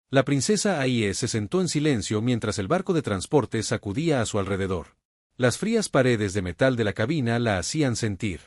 La princesa Aie se sentó en silencio mientras el barco de transporte sacudía a su alrededor. Las frías paredes de metal de la cabina la hacían sentir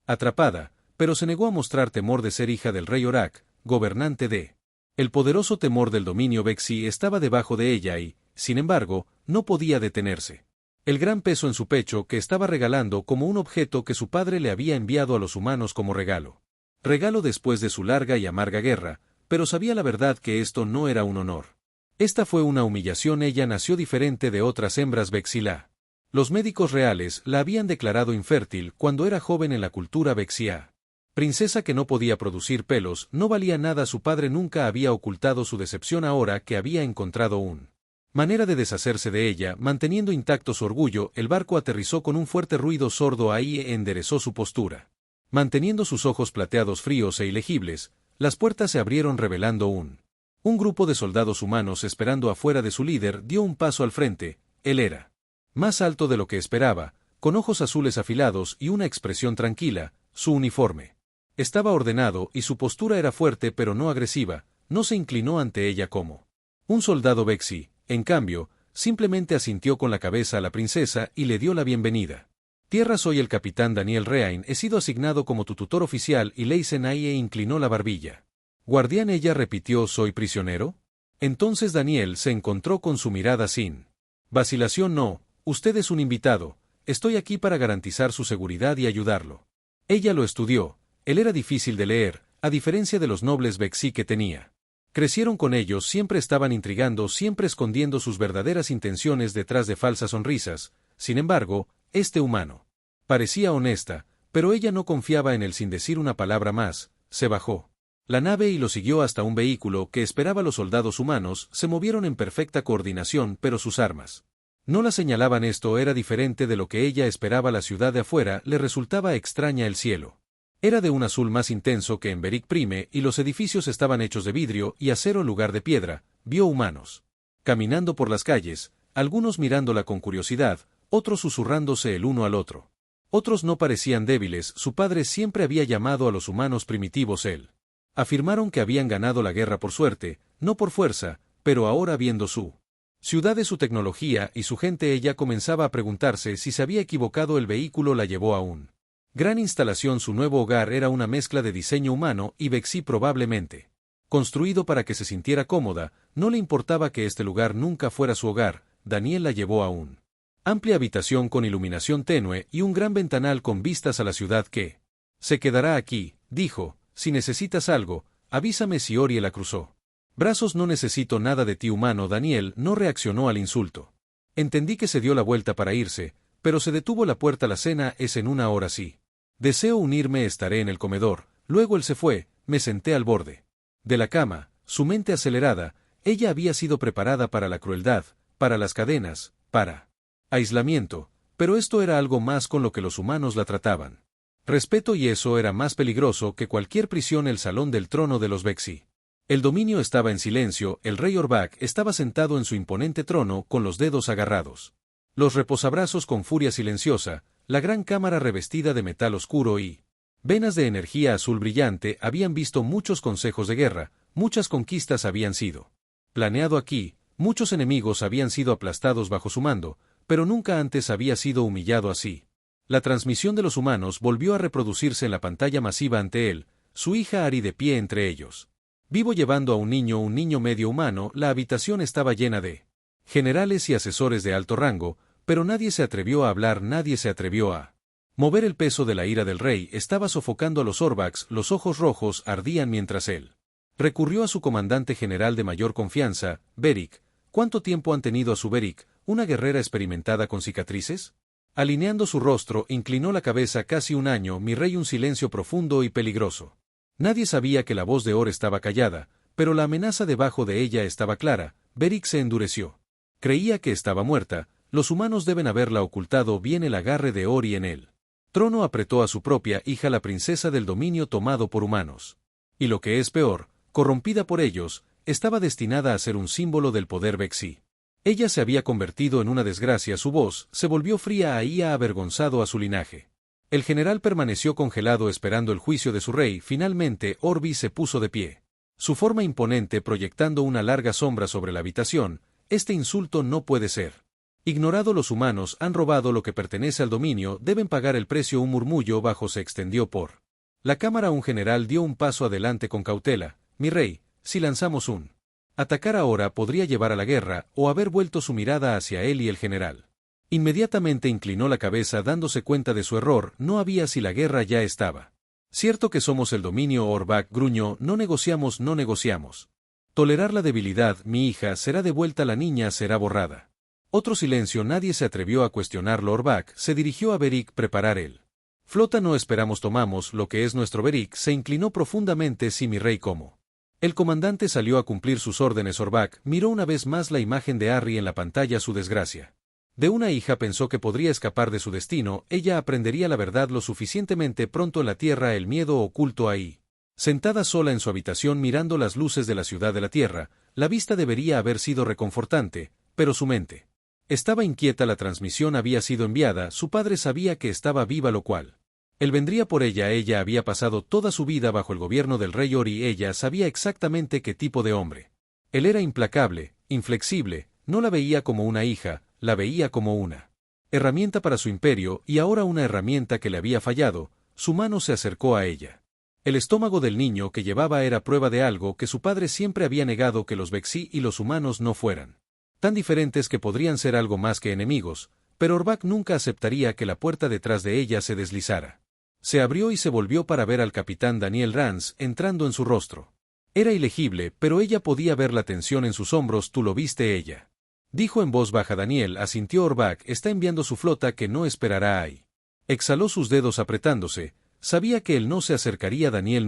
atrapada, pero se negó a mostrar temor de ser hija del rey Orak, gobernante de. El poderoso temor del dominio Vexi estaba debajo de ella y, sin embargo, no podía detenerse. El gran peso en su pecho que estaba regalando como un objeto que su padre le había enviado a los humanos como regalo. Regalo después de su larga y amarga guerra, pero sabía la verdad que esto no era un honor. Esta fue una humillación. Ella nació diferente de otras hembras Vexilá. Los médicos reales la habían declarado infértil cuando era joven en la cultura Vexia. Princesa que no podía producir pelos, no valía nada. Su padre nunca había ocultado su decepción ahora que había encontrado una manera de deshacerse de ella, manteniendo intacto su orgullo. El barco aterrizó con un fuerte ruido sordo. Ahí enderezó su postura. Manteniendo sus ojos plateados fríos e ilegibles, las puertas se abrieron revelando un grupo de soldados humanos esperando afuera de su líder. Dio un paso al frente. Él era más alto de lo que esperaba, con ojos azules afilados y una expresión tranquila. Su uniforme estaba ordenado y su postura era fuerte pero no agresiva. No se inclinó ante ella como un soldado Vexi. En cambio, simplemente asintió con la cabeza a la princesa y le dio la bienvenida. Tierra, soy el capitán Daniel Reain, he sido asignado como tu tutor oficial. Y Leisen Aie inclinó la barbilla. Guardián, ella repitió, ¿soy prisionero? Entonces Daniel se encontró con su mirada sin vacilación. No, usted es un invitado, estoy aquí para garantizar su seguridad y ayudarlo. Ella lo estudió, él era difícil de leer, a diferencia de los nobles Vexi que tenía. Crecieron con ellos, siempre estaban intrigando, siempre escondiendo sus verdaderas intenciones detrás de falsas sonrisas. Sin embargo, este humano parecía honesta, pero ella no confiaba en él. Sin decir una palabra más, se bajó la nave y lo siguió hasta un vehículo que esperaba. Los soldados humanos se movieron en perfecta coordinación, pero sus armas no la señalaban. Esto era diferente de lo que ella esperaba. La ciudad de afuera le resultaba extraña. El cielo era de un azul más intenso que en Beric Prime y los edificios estaban hechos de vidrio y acero en lugar de piedra. Vio humanos caminando por las calles, algunos mirándola con curiosidad, otros susurrándose el uno al otro. Otros no parecían débiles. Su padre siempre había llamado a los humanos primitivos. Él afirmaron que habían ganado la guerra por suerte, no por fuerza, pero ahora viendo su ciudad de su tecnología y su gente, ella comenzaba a preguntarse si se había equivocado. El vehículo la llevó a un gran instalación. Su nuevo hogar era una mezcla de diseño humano y Vexi, probablemente construido para que se sintiera cómoda. No le importaba que este lugar nunca fuera su hogar. Daniel la llevó a un amplia habitación con iluminación tenue y un gran ventanal con vistas a la ciudad. Que se quedará aquí, dijo, si necesitas algo, avísame. Si Ori la cruzó brazos. No necesito nada de ti, humano. Daniel no reaccionó al insulto. Entendí que se dio la vuelta para irse, pero se detuvo. La puerta. La cena es en una hora. Sí deseo unirme, estaré en el comedor. Luego él se fue. Me senté al borde de la cama, su mente acelerada. Ella había sido preparada para la crueldad, para las cadenas, para aislamiento, pero esto era algo más con lo que los humanos la trataban. Respeto, y eso era más peligroso que cualquier prisión. El salón del trono de los Vexi. El dominio estaba en silencio. El rey Orbak estaba sentado en su imponente trono con los dedos agarrados los reposabrazos con furia silenciosa. La gran cámara revestida de metal oscuro y venas de energía azul brillante habían visto muchos consejos de guerra, muchas conquistas habían sido planeado aquí, muchos enemigos habían sido aplastados bajo su mando, pero nunca antes había sido humillado así. La transmisión de los humanos volvió a reproducirse en la pantalla masiva ante él, su hija Ari de pie entre ellos. Vivo, llevando a un niño medio humano. La habitación estaba llena de generales y asesores de alto rango, pero nadie se atrevió a hablar, nadie se atrevió a mover. El peso de la ira del rey estaba sofocando a los Orbaks. Los ojos rojos ardían mientras él recurrió a su comandante general de mayor confianza, Beric. ¿Cuánto tiempo han tenido a su Beric, una guerrera experimentada con cicatrices? Alineando su rostro, inclinó la cabeza. Casi un año, mi rey. Un silencio profundo y peligroso. Nadie sabía que la voz de Or estaba callada, pero la amenaza debajo de ella estaba clara. Beric se endureció. Creía que estaba muerta. Los humanos deben haberla ocultado bien. El agarre de Ori en él trono apretó a su propia hija, la princesa del dominio tomado por humanos. Y lo que es peor, corrompida por ellos, estaba destinada a ser un símbolo del poder Vexi. Ella se había convertido en una desgracia. Su voz se volvió fría. Había avergonzado a su linaje. El general permaneció congelado esperando el juicio de su rey. Finalmente, Orbi se puso de pie. Su forma imponente proyectando una larga sombra sobre la habitación, este insulto no puede ser. Ignorado los humanos han robado lo que pertenece al dominio, deben pagar el precio. Un murmullo bajo se extendió por la cámara. Un general dio un paso adelante con cautela. Mi rey, si lanzamos un atacar ahora podría llevar a la guerra, o haber vuelto su mirada hacia él y el general. Inmediatamente inclinó la cabeza dándose cuenta de su error, no había si la guerra ya estaba. Cierto que somos el dominio. Orbach gruñó, no negociamos, no negociamos. Tolerar la debilidad, mi hija será devuelta, la niña será borrada. Otro silencio, nadie se atrevió a cuestionarlo. Orbach se dirigió a Beric, preparar el flota, no esperamos, tomamos lo que es nuestro. Beric se inclinó profundamente, sí mi rey, ¿cómo? El comandante salió a cumplir sus órdenes. Orbach miró una vez más la imagen de Harry en la pantalla. Su desgracia de una hija, pensó que podría escapar de su destino, ella aprendería la verdad lo suficientemente pronto en la Tierra. El miedo oculto ahí. Sentada sola en su habitación mirando las luces de la ciudad de la Tierra, la vista debería haber sido reconfortante, pero su mente estaba inquieta. La transmisión había sido enviada, su padre sabía que estaba viva, lo cual él vendría por ella. Ella había pasado toda su vida bajo el gobierno del rey Ori. Ella sabía exactamente qué tipo de hombre él era. Implacable, inflexible, no la veía como una hija, la veía como una herramienta para su imperio, y ahora una herramienta que le había fallado. Su mano se acercó a ella. El estómago del niño que llevaba era prueba de algo que su padre siempre había negado, que los Vexi y los humanos no fueran tan diferentes, que podrían ser algo más que enemigos, pero Orbach nunca aceptaría que la puerta detrás de ella se deslizara. Se abrió y se volvió para ver al capitán Daniel Rance entrando en su rostro. Era ilegible, pero ella podía ver la tensión en sus hombros. ¿Tú lo viste? Ella dijo en voz baja. Daniel asintió. Orbach está enviando su flota, que no esperará ahí. Exhaló, sus dedos apretándose. Sabía que él no se acercaría. Daniel,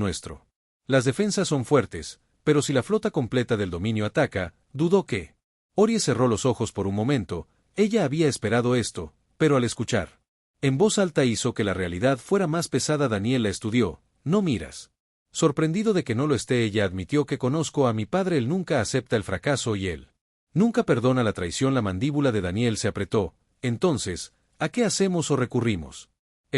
las defensas son fuertes, pero si la flota completa del dominio ataca, dudó que. Ori cerró los ojos por un momento. Ella había esperado esto, pero al escuchar en voz alta hizo que la realidad fuera más pesada. Daniel la estudió. No miras. Sorprendido de que no lo esté, ella admitió que conozco a mi padre, él nunca acepta el fracaso y él nunca perdona la traición. La mandíbula de Daniel se apretó. Entonces, ¿a qué hacemos o recurrimos?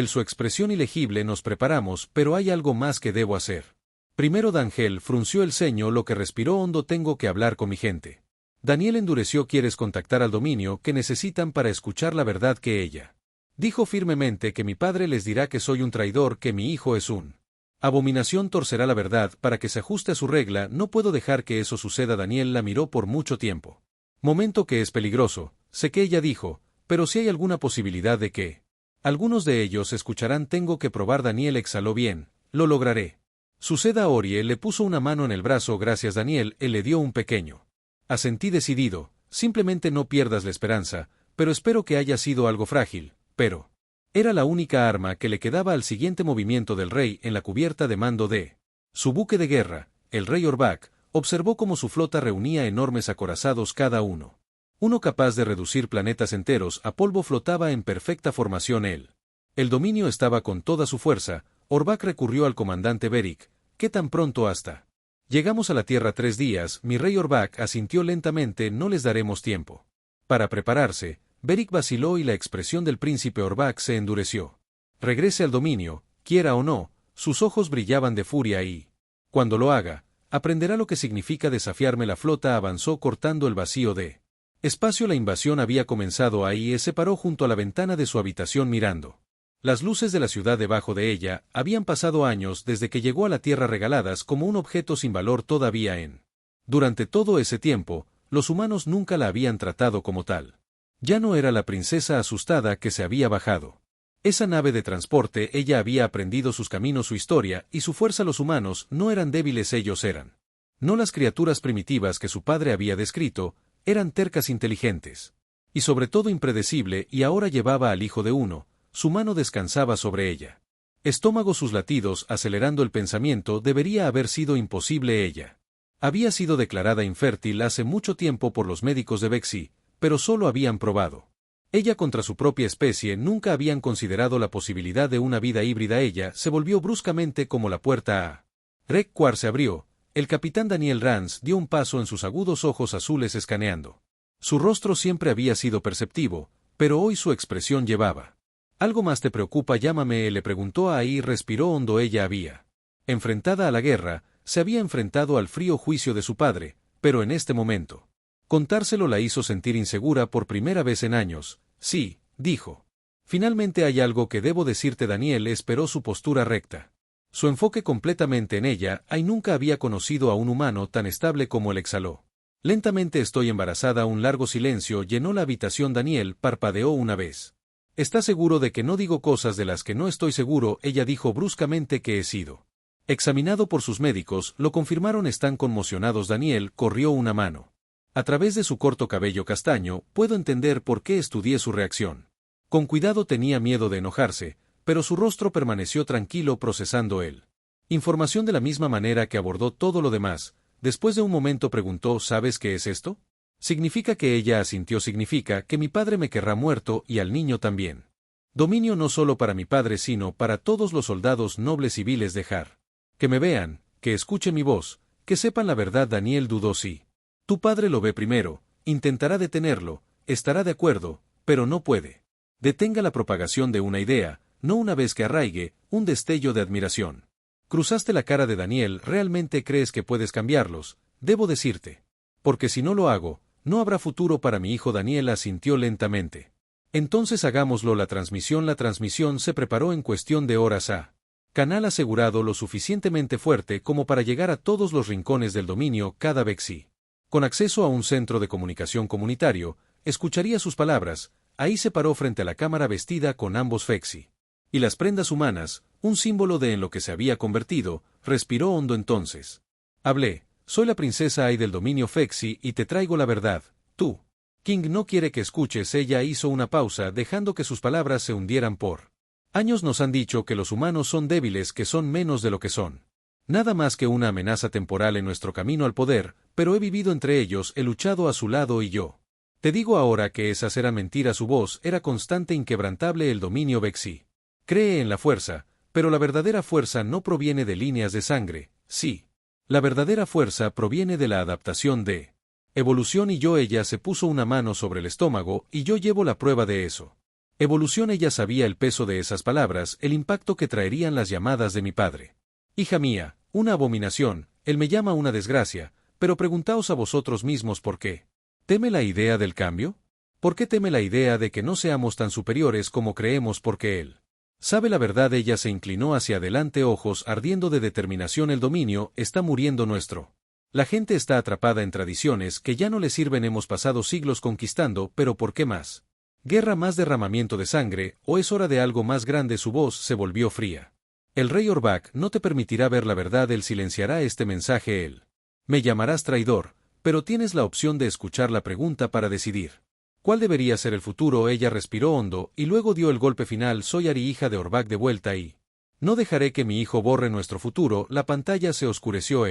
Su expresión ilegible. Nos preparamos, pero hay algo más que debo hacer. Primero. D'Angel frunció el ceño, lo que respiró hondo. Tengo que hablar con mi gente. Daniel endureció. ¿Quieres contactar al dominio? ¿Qué necesitan para escuchar la verdad? Que ella dijo firmemente que mi padre les dirá que soy un traidor, que mi hijo es un abominación, torcerá la verdad para que se ajuste a su regla. No puedo dejar que eso suceda. Daniel la miró por mucho tiempo. Momento, que es peligroso, sé que ella dijo, pero si hay alguna posibilidad de que algunos de ellos escucharán, tengo que probar. Daniel exhaló. Bien, lo lograré. Suceda. Ori le puso una mano en el brazo. Gracias. Daniel, él le dio un pequeño asentí decidido. Simplemente no pierdas la esperanza, pero espero que haya sido algo frágil, pero era la única arma que le quedaba al siguiente movimiento del rey en la cubierta de mando de su buque de guerra. El rey Orbach observó cómo su flota reunía enormes acorazados, cada uno capaz de reducir planetas enteros a polvo, flotaba en perfecta formación. El dominio estaba con toda su fuerza. Orbach recurrió al comandante Beric. ¿Qué tan pronto? Hasta llegamos a la Tierra 3 días, mi rey. Orbach asintió lentamente. No les daremos tiempo para prepararse. Beric vaciló y la expresión del príncipe Orbach se endureció. Regrese al dominio, quiera o no. Sus ojos brillaban de furia y, cuando lo haga, aprenderá lo que significa desafiarme. La flota avanzó cortando el vacío de espacio. La invasión había comenzado. Ahí se paró junto a la ventana de su habitación mirando las luces de la ciudad debajo de ella. Habían pasado años desde que llegó a la Tierra, regaladas como un objeto sin valor todavía en. Durante todo ese tiempo, los humanos nunca la habían tratado como tal. Ya no era la princesa asustada que se había bajado esa nave de transporte. Ella había aprendido sus caminos, su historia y su fuerza. Los humanos no eran débiles, ellos eran no las criaturas primitivas que su padre había descrito, eran tercas, inteligentes y sobre todo impredecible. Y ahora llevaba al hijo de uno. Su mano descansaba sobre ella. Estómago, sus latidos acelerando el pensamiento. Debería haber sido imposible. Ella había sido declarada infértil hace mucho tiempo por los médicos de Vexi, pero solo habían probado ella contra su propia especie. Nunca habían considerado la posibilidad de una vida híbrida. Ella se volvió bruscamente como la puerta a Rek-Quar se abrió. El capitán Daniel Rance dio un paso, en sus agudos ojos azules escaneando. Su rostro siempre había sido perceptivo, pero hoy su expresión llevaba ¿algo más te preocupa? Llámame, le preguntó. Ahí respiró hondo. Ella había enfrentada a la guerra, se había enfrentado al frío juicio de su padre, pero en este momento. Contárselo la hizo sentir insegura por primera vez en años. Sí, dijo. Finalmente hay algo que debo decirte. Daniel esperó su postura recta. Su enfoque completamente en ella, y nunca había conocido a un humano tan estable como él. Exhaló. Lentamente estoy embarazada. Un largo silencio llenó la habitación. Daniel parpadeó una vez. ¿Estás seguro de que no digo cosas de las que no estoy seguro? Ella dijo bruscamente que he sido examinado por sus médicos, lo confirmaron. Están conmocionados. Daniel corrió una mano a través de su corto cabello castaño. Puedo entender por qué. Estudié su reacción. Con cuidado. Tenía miedo de enojarse, pero su rostro permaneció tranquilo procesando él. Información de la misma manera que abordó todo lo demás. Después de un momento preguntó: ¿sabes qué es esto? Significa que ella asintió. Significa que mi padre me querrá muerto y al niño también. Dominio no solo para mi padre sino para todos los soldados nobles civiles. Dejar que me vean, que escuchen mi voz, que sepan la verdad. Daniel dudó. Sí. Tu padre lo ve primero, intentará detenerlo, estará de acuerdo, pero no puede. Detenga la propagación de una idea, no una vez que arraigue, un destello de admiración. Cruzaste la cara de Daniel. ¿Realmente crees que puedes cambiarlos? Debo decirte. Porque si no lo hago, no habrá futuro para mi hijo. Daniel asintió lentamente. Entonces hagámoslo. La transmisión se preparó en cuestión de horas a canal asegurado lo suficientemente fuerte como para llegar a todos los rincones del dominio. Cada Vexi, con acceso a un centro de comunicación comunitario, escucharía sus palabras. Ahí se paró frente a la cámara vestida con ambos Vexi y las prendas humanas, un símbolo de en lo que se había convertido. Respiró hondo. Entonces hablé. Soy la princesa Ai del dominio Vexi y te traigo la verdad. Tú, King, no quiere que escuches. Ella hizo una pausa dejando que sus palabras se hundieran. Por años nos han dicho que los humanos son débiles, que son menos de lo que son. Nada más que una amenaza temporal en nuestro camino al poder, pero he vivido entre ellos, he luchado a su lado y yo te digo ahora que esas eran mentiras. Su voz era constante, inquebrantable. El dominio Vexi cree en la fuerza, pero la verdadera fuerza no proviene de líneas de sangre. Sí. La verdadera fuerza proviene de la adaptación de evolución y yo. Ella se puso una mano sobre el estómago y yo llevo la prueba de eso. Evolución. Ella sabía el peso de esas palabras, el impacto que traerían las llamadas de mi padre. Hija mía, una abominación, él me llama una desgracia, pero preguntaos a vosotros mismos por qué. ¿Teme la idea del cambio? ¿Por qué teme la idea de que no seamos tan superiores como creemos? Porque él sabe la verdad. Ella se inclinó hacia adelante, ojos ardiendo de determinación. El dominio está muriendo. La gente está atrapada en tradiciones que ya no le sirven. Hemos pasado siglos conquistando, pero ¿por qué más guerra, más derramamiento de sangre, o es hora de algo más grande? Su voz se volvió fría. El rey Orbak no te permitirá ver la verdad. Él silenciará este mensaje. Él me llamarás traidor, pero tienes la opción de escuchar la pregunta para decidir ¿cuál debería ser el futuro? Ella respiró hondo y luego dio el golpe final. Soy Ari, hija de Orbak, de vuelta y no dejaré que mi hijo borre nuestro futuro. La pantalla se oscureció.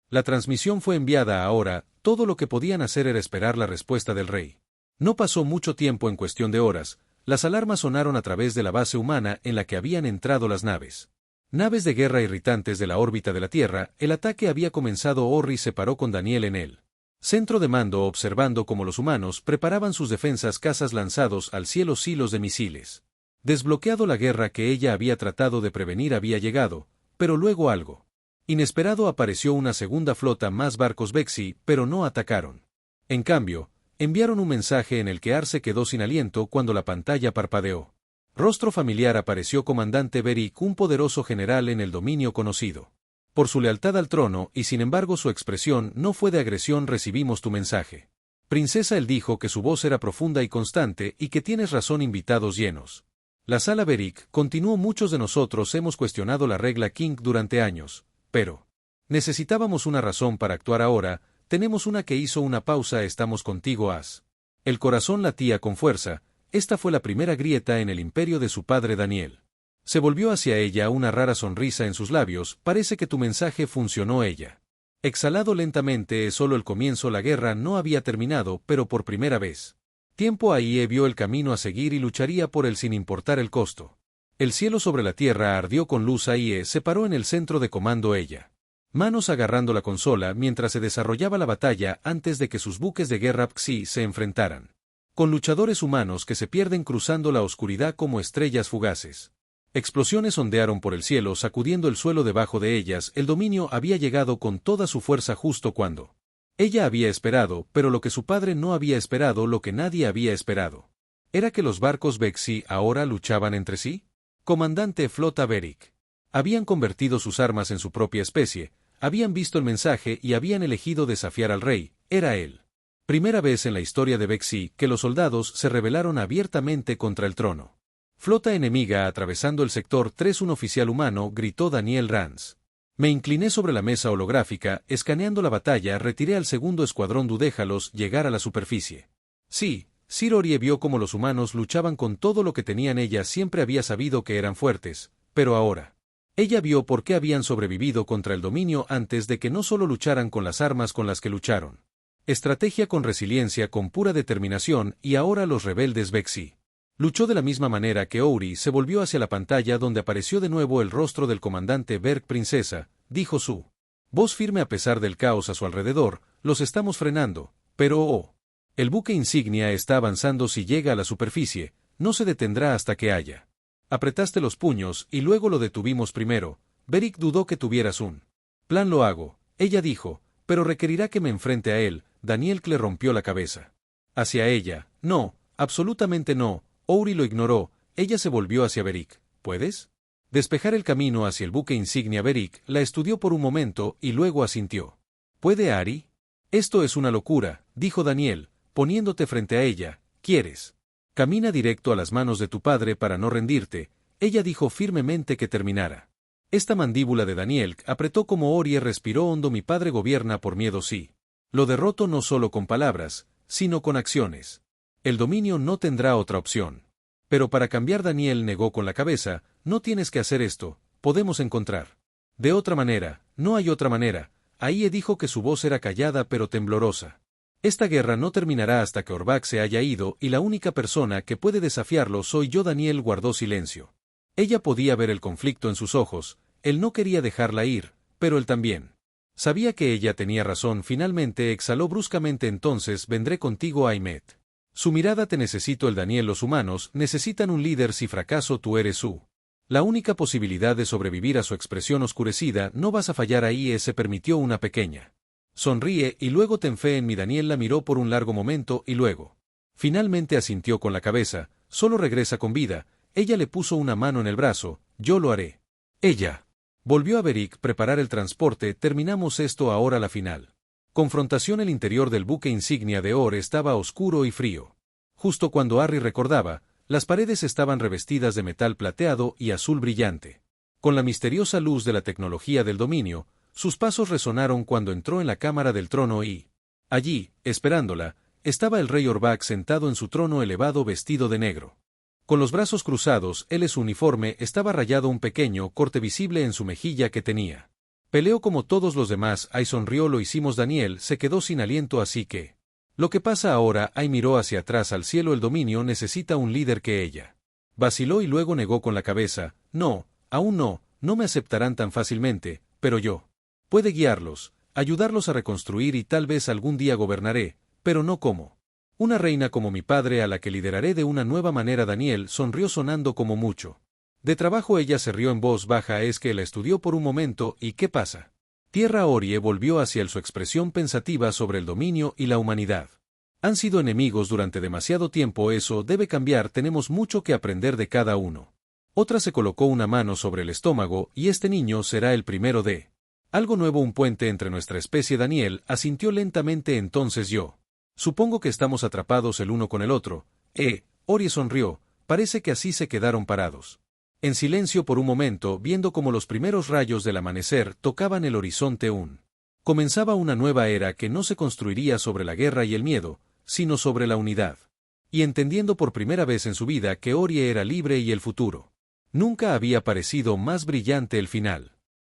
La transmisión fue enviada. Ahora, todo lo que podían hacer era esperar la respuesta del rey. No pasó mucho tiempo. En cuestión de horas, las alarmas sonaron a través de la base humana en la que habían entrado las naves. Naves de guerra irritantes de la órbita de la Tierra. El ataque había comenzado. Orri se paró con Daniel en el centro de mando, observando cómo los humanos preparaban sus defensas. Cazas lanzados al cielo, silos de misiles. Desbloqueado. La guerra que ella había tratado de prevenir había llegado, pero luego algo inesperado apareció. Una segunda flota, más barcos Vexi, pero no atacaron. En cambio, enviaron un mensaje en el que Ar se quedó sin aliento cuando la pantalla parpadeó. Rostro familiar apareció. Comandante Beric, un poderoso general en el dominio conocido por su lealtad al trono, y sin embargo su expresión no fue de agresión. Recibimos tu mensaje. Princesa, él dijo que su voz era profunda y constante, y que tienes razón. Invitados llenos. La sala. Beric continuó. Muchos de nosotros hemos cuestionado la regla King durante años, pero necesitábamos una razón para actuar ahora. Tenemos una. Que hizo una pausa. Estamos contigo, As. El corazón latía con fuerza. Esta fue la primera grieta en el imperio de su padre. Daniel se volvió hacia ella, una rara sonrisa en sus labios. Parece que tu mensaje funcionó. Ella exhalado lentamente. Es solo el comienzo. La guerra no había terminado, pero por primera vez tiempo ahí vio el camino a seguir y lucharía por él sin importar el costo. El cielo sobre la tierra ardió con luz. Aie se paró en el centro de comando. Ella manos agarrando la consola mientras se desarrollaba la batalla antes de que sus buques de guerra Pxi se enfrentaran con luchadores humanos que se pierden cruzando la oscuridad como estrellas fugaces. Explosiones ondearon por el cielo sacudiendo el suelo debajo de ellas. El dominio había llegado con toda su fuerza justo cuando ella había esperado, pero lo que su padre no había esperado, lo que nadie había esperado. ¿Era que los barcos Vexi ahora luchaban entre sí? Comandante Flota Beric. Habían convertido sus armas en su propia especie, habían visto el mensaje y habían elegido desafiar al rey. Era él. Primera vez en la historia de Vexi que los soldados se rebelaron abiertamente contra el trono. Flota enemiga atravesando el sector 3. Un oficial humano, gritó Daniel Rance. Me incliné sobre la mesa holográfica, escaneando la batalla, retiré al segundo escuadrón Dudéjalos llegar a la superficie. Sí, Sir Orie vio cómo los humanos luchaban con todo lo que tenían. Ella siempre había sabido que eran fuertes, pero ahora ella vio por qué habían sobrevivido contra el dominio antes de que no solo lucharan con las armas con las que lucharon. Estrategia con resiliencia, con pura determinación, y ahora los rebeldes Vexi. Luchó de la misma manera que Ouri. Se volvió hacia la pantalla donde apareció de nuevo el rostro del comandante Berg. Princesa, dijo su voz firme a pesar del caos a su alrededor, los estamos frenando, pero el buque insignia está avanzando. Si llega a la superficie, no se detendrá hasta que haya. Apretaste los puños y luego lo detuvimos primero. Beric dudó que tuvieras un plan. Lo hago, ella dijo, pero requerirá que me enfrente a él. Daniel le rompió la cabeza. Hacia ella, no, absolutamente no. Ouri lo ignoró, ella se volvió hacia Beric. ¿Puedes despejar el camino hacia el buque insignia? Beric la estudió por un momento y luego asintió. ¿Puede, Ari? Esto es una locura, dijo Daniel, poniéndote frente a ella. ¿Quieres? Camina directo a las manos de tu padre para no rendirte. Ella dijo firmemente que terminara. Esta mandíbula de Daniel apretó como Orie respiró hondo. Mi padre gobierna por miedo, sí. Lo derroto no solo con palabras, sino con acciones. El dominio no tendrá otra opción. Pero para cambiar, Daniel negó con la cabeza, no tienes que hacer esto, podemos encontrar. De otra manera, no hay otra manera. Aie dijo que su voz era callada pero temblorosa. Esta guerra no terminará hasta que Orbak se haya ido y la única persona que puede desafiarlo soy yo. Daniel guardó silencio. Ella podía ver el conflicto en sus ojos, él no quería dejarla ir, pero él también. Sabía que ella tenía razón. Finalmente exhaló bruscamente. Entonces vendré contigo, Aimet. Su mirada. Te necesito. El Daniel. Los humanos necesitan un líder. Si fracaso, tú eres la única posibilidad de sobrevivir. A su expresión oscurecida. No vas a fallar ahí. Se permitió una pequeña sonríe y luego ten fe en mí. Daniel la miró por un largo momento y luego finalmente asintió con la cabeza. Solo regresa con vida. Ella le puso una mano en el brazo. Yo lo haré. Ella volvió a Beric. Preparar el transporte. Terminamos esto ahora. La final confrontación. El interior del buque insignia de Or estaba oscuro y frío. Justo cuando Harry recordaba, las paredes estaban revestidas de metal plateado y azul brillante. Con la misteriosa luz de la tecnología del dominio, sus pasos resonaron cuando entró en la cámara del trono y allí, esperándola, estaba el rey Orbak sentado en su trono elevado vestido de negro. Con los brazos cruzados, su uniforme estaba rayado un pequeño corte visible en su mejilla que tenía. Peleó como todos los demás. Ai sonrió. Lo hicimos. Daniel se quedó sin aliento. Así que lo que pasa ahora. Ai miró hacia atrás al cielo. El dominio necesita un líder. Que ella vaciló y luego negó con la cabeza. No, aún no, no me aceptarán tan fácilmente, pero yo puede guiarlos, ayudarlos a reconstruir y tal vez algún día gobernaré, pero no como una reina como mi padre a la que lideraré de una nueva manera. Daniel sonrió sonando como mucho de trabajo. Ella se rió en voz baja. Es que la estudió por un momento. ¿Y qué pasa? Tierra. Orie volvió hacia él, su expresión pensativa sobre el dominio y la humanidad. Han sido enemigos durante demasiado tiempo. Eso debe cambiar. Tenemos mucho que aprender de cada uno. Otra se colocó una mano sobre el estómago. Y este niño será el primero de algo nuevo. Un puente entre nuestra especie. Daniel asintió lentamente. Entonces yo supongo que estamos atrapados el uno con el otro. Orie sonrió. Parece que así se quedaron parados en silencio por un momento, viendo cómo los primeros rayos del amanecer tocaban el horizonte. Comenzaba una nueva era que no se construiría sobre la guerra y el miedo, sino sobre la unidad. Y entendiendo por primera vez en su vida que Orie era libre y el futuro nunca había parecido más brillante. El final